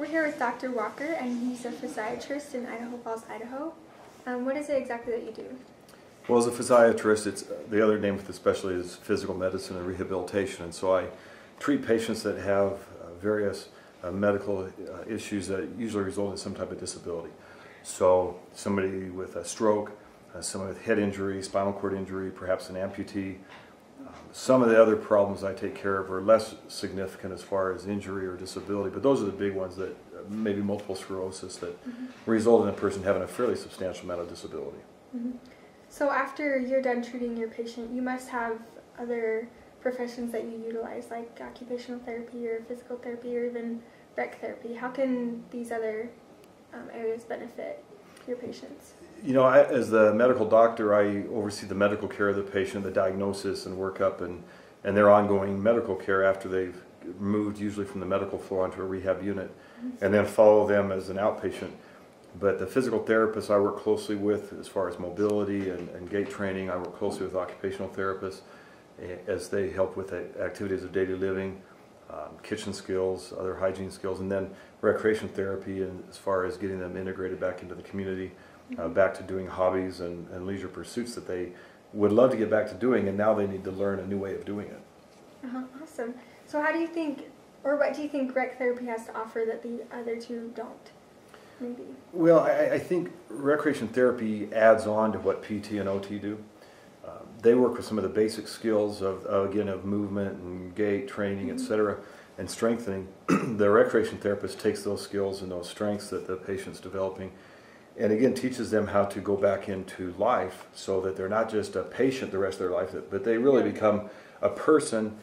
We're here with Dr. Walker, and he's a physiatrist in Idaho Falls, Idaho. What is it exactly that you do? Well, as a physiatrist, it's the other name for the specialty is physical medicine and rehabilitation, and so I treat patients that have various medical issues that usually result in some type of disability. So somebody with a stroke, someone with head injury, spinal cord injury, perhaps an amputee. Some of the other problems I take care of are less significant as far as injury or disability, but those are the big ones that maybe multiple sclerosis that result in a person having a fairly substantial amount of disability. So after you're done treating your patient, you must have other professions that you utilize, like occupational therapy or physical therapy or even rec therapy. How can these other areas benefit your patients? You know, as the medical doctor, I oversee the medical care of the patient, the diagnosis and workup, and their ongoing medical care after they've moved usually from the medical floor onto a rehab unit, and then follow them as an outpatient. But the physical therapist I work closely with as far as mobility and gait training. I work closely with occupational therapists as they help with the activities of daily living, kitchen skills, other hygiene skills, and then recreation therapy and as far as getting them integrated back into the community, back to doing hobbies and leisure pursuits that they would love to get back to doing, and now they need to learn a new way of doing it. Awesome. So how do you think, or what do you think rec therapy has to offer that the other two don't? Maybe. Well, I think recreation therapy adds on to what PT and OT do. They work with some of the basic skills of again, of movement and gait training, etc., and strengthening. The recreation therapist takes those skills and those strengths that the patient's developing, and again teaches them how to go back into life so that they're not just a patient the rest of their life, but they really become a person,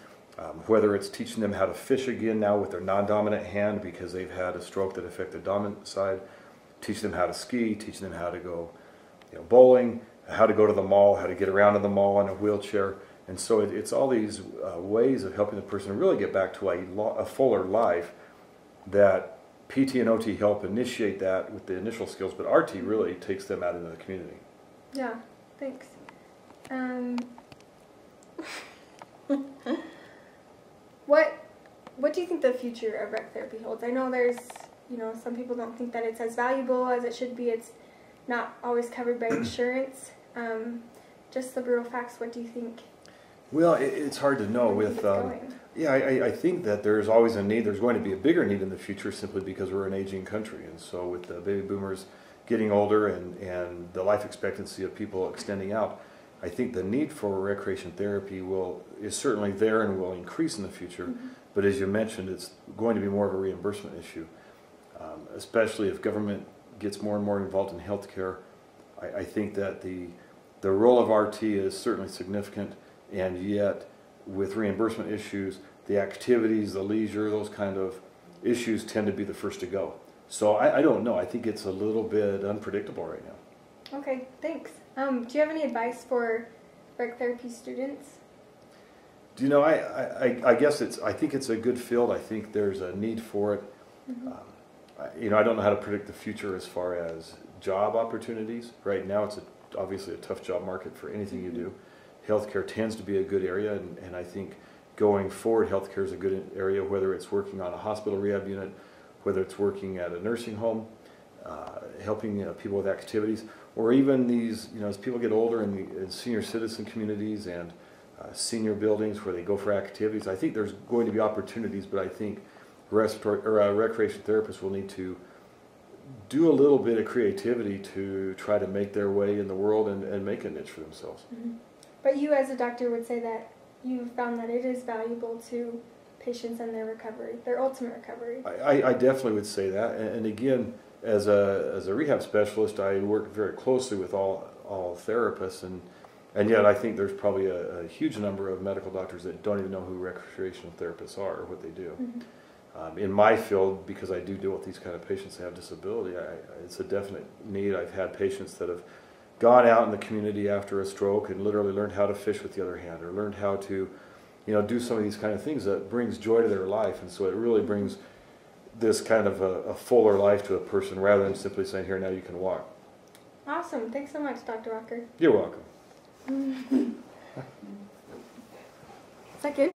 whether it's teaching them how to fish again now with their non-dominant hand because they've had a stroke that affected the dominant side, teach them how to ski, teaching them how to go bowling, how to go to the mall, how to get around in the mall in a wheelchair. And so it's all these ways of helping the person really get back to a fuller life that PT and OT help initiate that with the initial skills, but RT really takes them out into the community. Yeah, thanks. What do you think the future of rec therapy holds? I know there's, some people don't think that it's as valuable as it should be. It's not always covered by insurance. Just the brutal facts, what do you think? Well, it's hard to know with, yeah, I think that there's always a need. There's going to be a bigger need in the future simply because we're an aging country. And so with the baby boomers getting older and the life expectancy of people extending out, I think the need for recreation therapy is certainly there and will increase in the future. But as you mentioned, it's going to be more of a reimbursement issue, especially if government gets more and more involved in healthcare. I think that the role of RT is certainly significant, and yet with reimbursement issues, the activities, the leisure, those kind of issues tend to be the first to go. So I don't know. I think it's a little bit unpredictable right now. Okay, thanks. Do you have any advice for rec therapy students? Do you know, I guess I think it's a good field. I think there's a need for it. I don't know how to predict the future as far as job opportunities. Right now it's obviously a tough job market for anything you do. Healthcare tends to be a good area, and I think going forward healthcare is a good area, whether it's working on a hospital rehab unit, whether it's working at a nursing home, helping people with activities, or even these, as people get older in senior citizen communities and senior buildings where they go for activities. I think there's going to be opportunities, but I think recreation therapists will need to do a little bit of creativity to try to make their way in the world and make a niche for themselves. But you as a doctor would say that you've found that it is valuable to patients and their recovery, their ultimate recovery. I definitely would say that, and again, as a rehab specialist, I work very closely with all therapists, and yet I think there's probably a huge number of medical doctors that don't even know who recreational therapists are or what they do. In my field, because I do deal with these kind of patients that have disability, it's a definite need. I've had patients that have gone out in the community after a stroke and literally learned how to fish with the other hand, or learned how to, do some of these kind of things that brings joy to their life, and so it really brings this kind of a fuller life to a person rather than simply saying, here, now you can walk. Awesome. Thanks so much, Dr. Walker. You're welcome. Is that good?